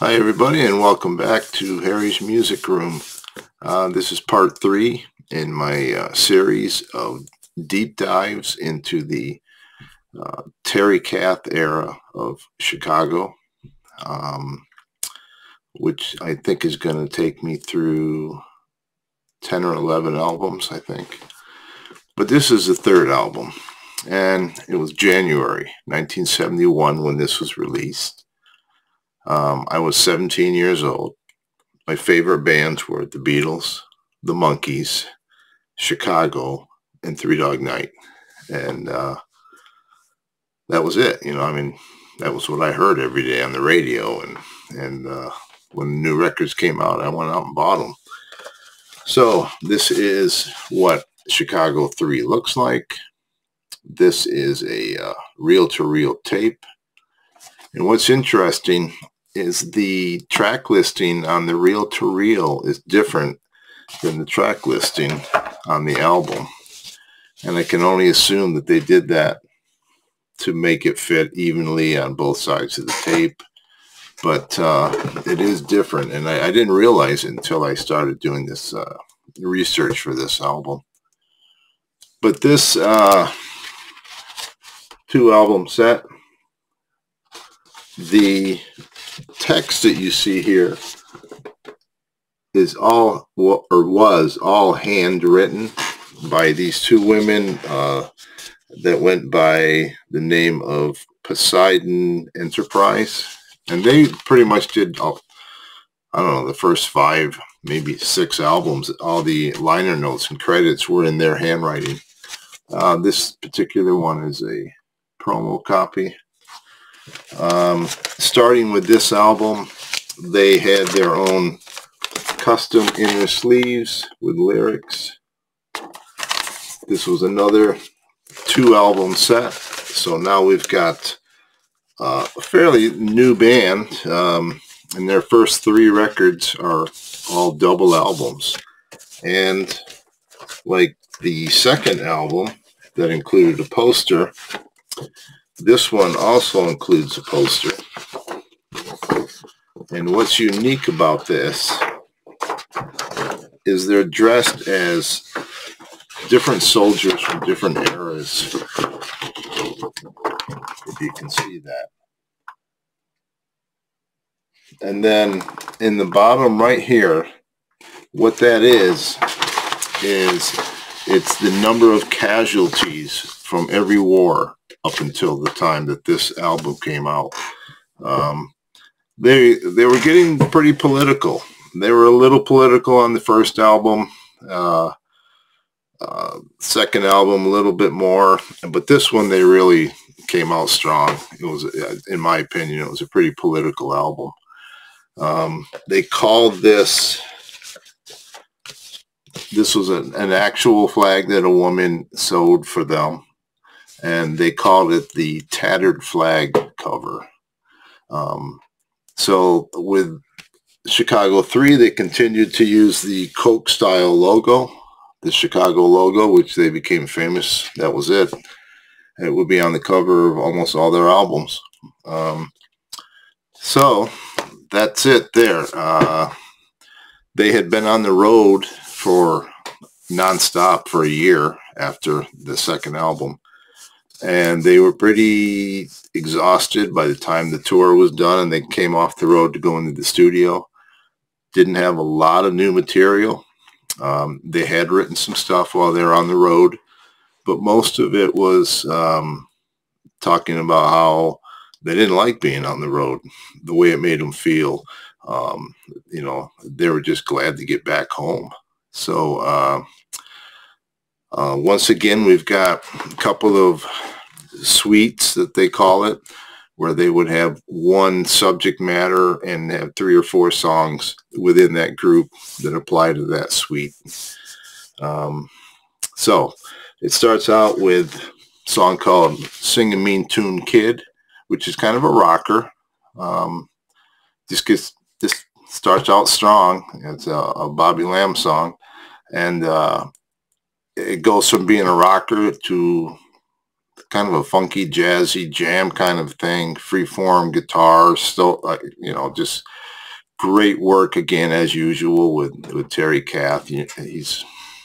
Hi everybody, and welcome back to Harry's Music Room. This is part 3 in my series of deep dives into the Terry Kath era of Chicago, um, which I think is going to take me through 10 or 11 albums, I think. But this is the third album, and it was January 1971 when this was released. I was 17 years old. My favorite bands were the Beatles, the Monkees, Chicago, and Three Dog Night. And that was it. That was what I heard every day on the radio. And when new records came out, I went out and bought them. So this is what Chicago 3 looks like. This is a reel-to-reel tape. And what's interesting is the track listing on the reel-to-reel is different than the track listing on the album. And I can only assume that they did that to make it fit evenly on both sides of the tape. But it is different, and I didn't realize it until I started doing this research for this album. But this 2-album set, the text that you see here is all, or was all handwritten by these two women that went by the name of Poseidon Enterprise. And they pretty much did, I don't know, the first 5, maybe 6 albums. All the liner notes and credits were in their handwriting. This particular one is a promo copy. Starting with this album, they had their own custom inner sleeves with lyrics. This was another 2-album set, so now we've got a fairly new band, and their first 3 records are all double albums. And like the second album that included a poster, this one also includes a poster. And what's unique about this is they're dressed as different soldiers from different eras. If you can see that. And then in the bottom right here, what that is it's the number of casualties from every war up until the time that this album came out. They were getting pretty political. They were a little political on the first album. Second album, a little bit more. But this one, they really came out strong. It was, in my opinion, it was a pretty political album. They called this was an actual flag that a woman sewed for them. And they called it the Tattered Flag cover. So with Chicago 3, they continued to use the Coke style logo, the Chicago logo, which they became famous. That was it. It would be on the cover of almost all their albums. So that's it there. They had been on the road for nonstop for a year after the second album. And they were pretty exhausted by the time the tour was done, and they came off the road to go into the studio. Didn't have a lot of new material. They had written some stuff while they were on the road, but most of it was talking about how they didn't like being on the road, the way it made them feel. They were just glad to get back home. So once again, we've got a couple of suites that they call it, where they would have one subject matter and have 3 or 4 songs within that group that apply to that suite. So it starts out with a song called Sing a Mean Tune Kid, which is kind of a rocker. This starts out strong. It's a Bobby Lamb song. And it goes from being a rocker to kind of a funky, jazzy jam kind of thing, free form guitar, still, just great work again, as usual, with Terry Kath. He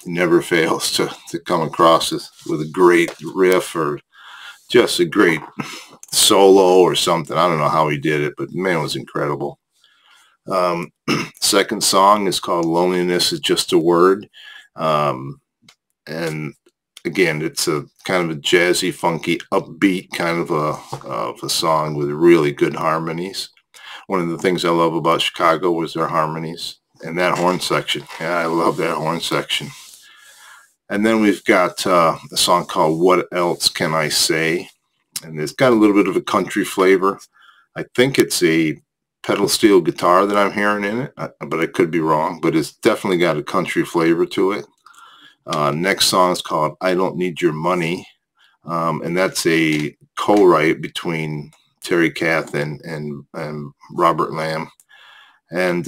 never fails to come across with a great riff or just a great solo or something. I don't know how he did it, but man, it was incredible. Second song is called "Loneliness Is Just a Word," and again, it's a kind of a jazzy, funky, upbeat kind of a song with really good harmonies. One of the things I love about Chicago was their harmonies and that horn section. Yeah, I love that horn section. And then we've got a song called "What Else Can I Say?" And it's got a little bit of a country flavor. I think it's a pedal steel guitar that I'm hearing in it, but I could be wrong. But it's definitely got a country flavor to it. Next song is called "I Don't Need Your Money," and that's a co-write between Terry Kath and Robert Lamb. And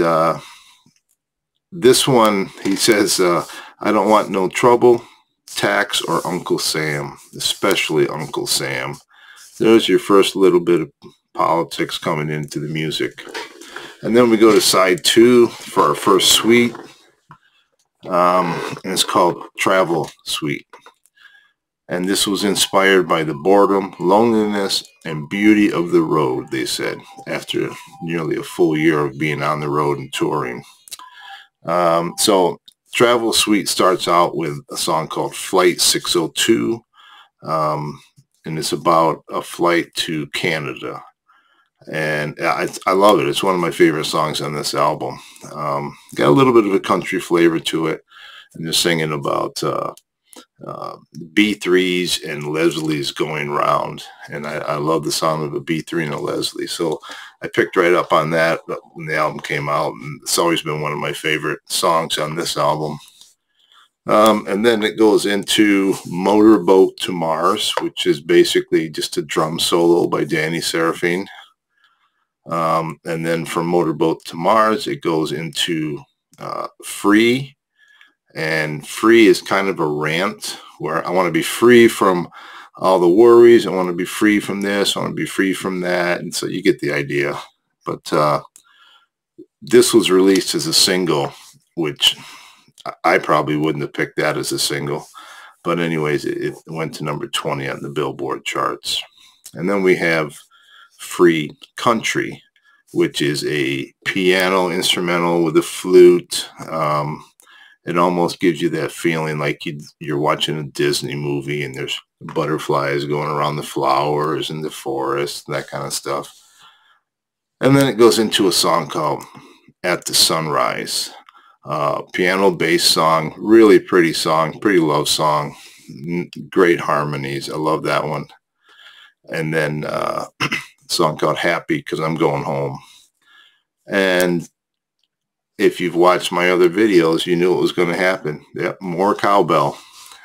this one, he says, "I don't want no trouble, tax, or Uncle Sam, especially Uncle Sam." There's your first little bit of politics coming into the music. And then we go to side 2 for our first suite. And it's called "Travel Suite." And this was inspired by the boredom, loneliness, and beauty of the road, they said, after nearly a full year of being on the road and touring. So Travel Suite starts out with a song called "Flight 602." And it's about a flight to Canada. And I love it. It's one of my favorite songs on this album. Got a little bit of a country flavor to it. And they're singing about B3s and Leslies going round. And I love the sound of a B3 and a Leslie. So I picked right up on that when the album came out. And it's always been one of my favorite songs on this album. And then it goes into "Motorboat to Mars," which is basically just a drum solo by Danny Seraphine. And then from "Motorboat to Mars," it goes into "Free." And "Free" is kind of a rant where I want to be free from all the worries. I want to be free from this. I want to be free from that. And so you get the idea. But this was released as a single, which I probably wouldn't have picked that as a single. But anyways, it went to number 20 on the Billboard charts. And then we have "Free Country," which is a piano instrumental with a flute. It almost gives you that feeling like you're watching a Disney movie and there's butterflies going around the flowers and the forest, that kind of stuff. And then it goes into a song called "At the Sunrise." Piano-based song, really pretty song, pretty love song, great harmonies. I love that one. And then a song called "Happy Because I'm Going Home." And if you've watched my other videos, you knew it was going to happen. Yep, more cowbell.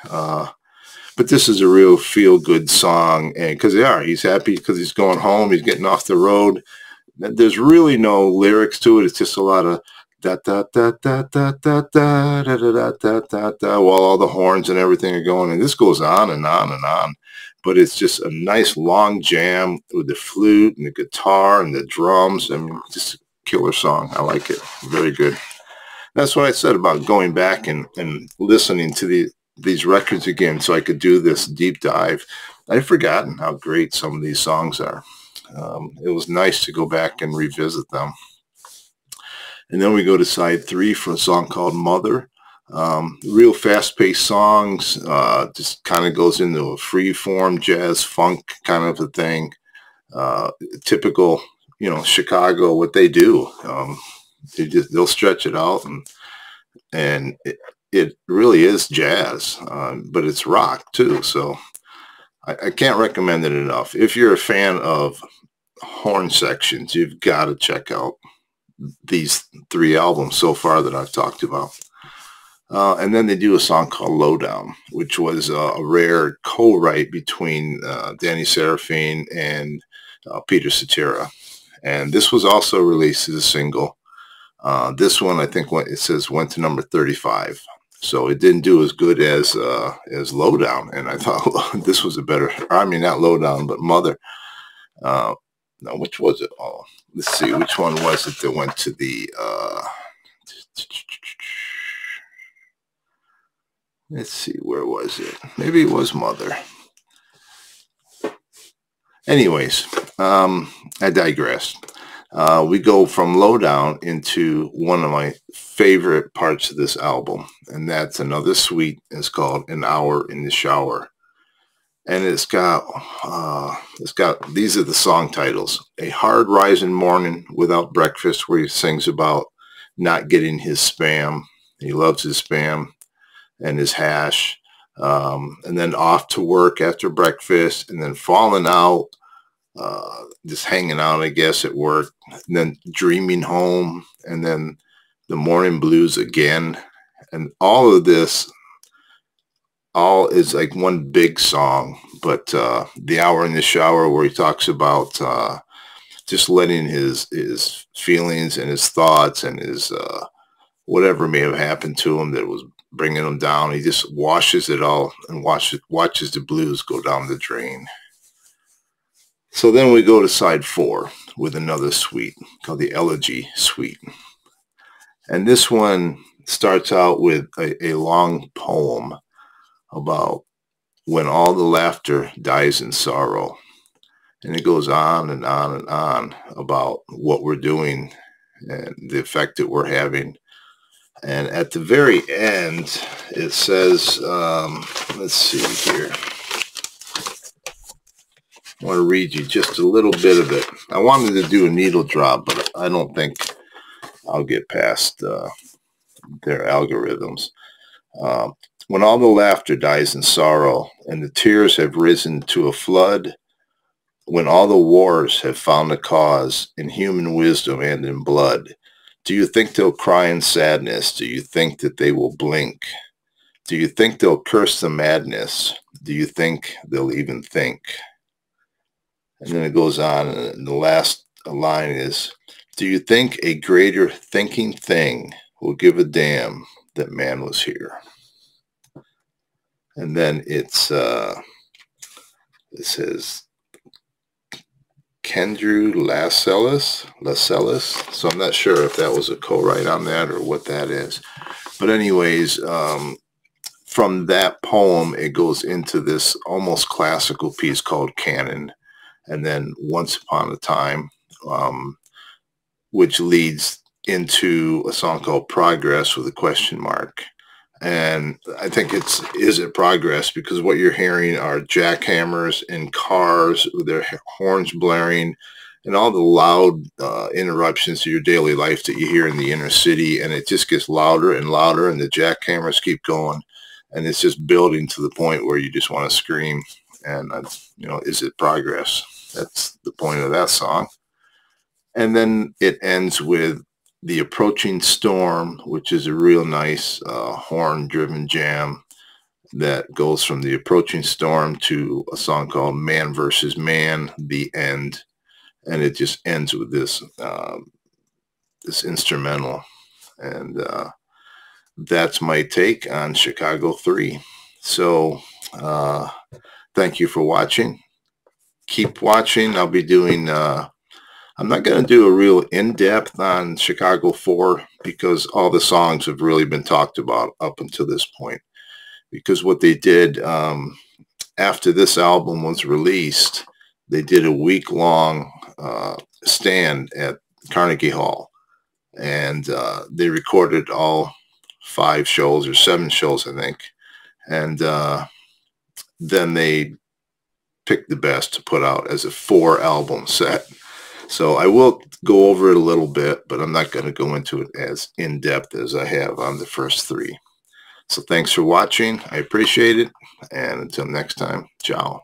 But this is a real feel-good song, and because he's happy because he's going home, he's getting off the road. There's really no lyrics to it. It's just a lot of da da da da da da da da da da da da while all the horns and everything are going, and this goes on and on and on. But it's just a nice long jam with the flute and the guitar and the drums. I mean, just a killer song. I like it. Very good. That's what I said about going back and listening to these records again so I could do this deep dive. I'd forgotten how great some of these songs are. It was nice to go back and revisit them. And then we go to side 3 for a song called "Mother." Real fast-paced songs. Just kind of goes into a free-form jazz funk kind of a thing. Typical, Chicago, what they do. They'll stretch it out, and it really is jazz, but it's rock too. So I can't recommend it enough. If you're a fan of horn sections, you've got to check out these 3 albums so far that I've talked about. And then they do a song called "Lowdown," which was a rare co-write between Danny Seraphine and Peter Cetera. And this was also released as a single. This one, I think, it says went to number 35. So it didn't do as good as "Lowdown." And I thought this was a better, I mean, not "Lowdown," but "Mother." No, which was it? Oh, let's see. Which one was it that went to the, let's see, where was it? Maybe it was Mother. Anyways, I digress. We go from Lowdown into one of my favorite parts of this album, and that's another suite. It's called An Hour in the Shower. And it's got these are the song titles: A Hard Rising Morning Without Breakfast, where he sings about not getting his spam. He loves his spam and his hash. And then Off to Work After Breakfast, and then Falling Out, just hanging out, I guess, at work, and then Dreaming Home, and then The Morning Blues Again. And all of this all is like one big song. But The Hour in the Shower, where he talks about just letting his feelings and his thoughts and his whatever may have happened to him that was bringing him down, he just washes it all and watches the blues go down the drain. So then we go to side 4 with another suite called the Elegy Suite. And this one starts out with a long poem about when all the laughter dies in sorrow. And it goes on and on and on about what we're doing and the effect that we're having. And at the very end, it says, let's see here. I want to read you just a little bit of it. I wanted to do a needle drop, but I don't think I'll get past their algorithms. When all the laughter dies in sorrow, and the tears have risen to a flood, when all the wars have found a cause in human wisdom and in blood, do you think they'll cry in sadness? Do you think that they will blink? Do you think they'll curse the madness? Do you think they'll even think? And then it goes on, and the last line is, do you think a greater thinking thing will give a damn that man was here? And then it says, Kendrew Lascelles. So I'm not sure if that was a co-write on that or what that is. But anyways, from that poem, it goes into this almost classical piece called Canon. And then Once Upon a Time, which leads into a song called Progress with a question mark. And I think is it progress? Because what you're hearing are jackhammers in cars with their horns blaring and all the loud interruptions to your daily life that you hear in the inner city. And it just gets louder and louder, and the jackhammers keep going. And it's just building to the point where you just want to scream. And, is it progress? That's the point of that song. And then it ends with The Approaching Storm, which is a real nice horn-driven jam that goes from The Approaching Storm to a song called Man versus Man, The End. And it just ends with this this instrumental. And that's my take on Chicago 3. So thank you for watching. Keep watching. I'll be doing, I'm not going to do a real in-depth on Chicago 4 because all the songs have really been talked about up until this point. Because what they did after this album was released, they did a week-long stand at Carnegie Hall. And they recorded all 5 shows or 7 shows, I think. And then they picked the best to put out as a 4-album set. So I will go over it a little bit, but I'm not going to go into it as in-depth as I have on the first 3. So thanks for watching. I appreciate it. And until next time, ciao.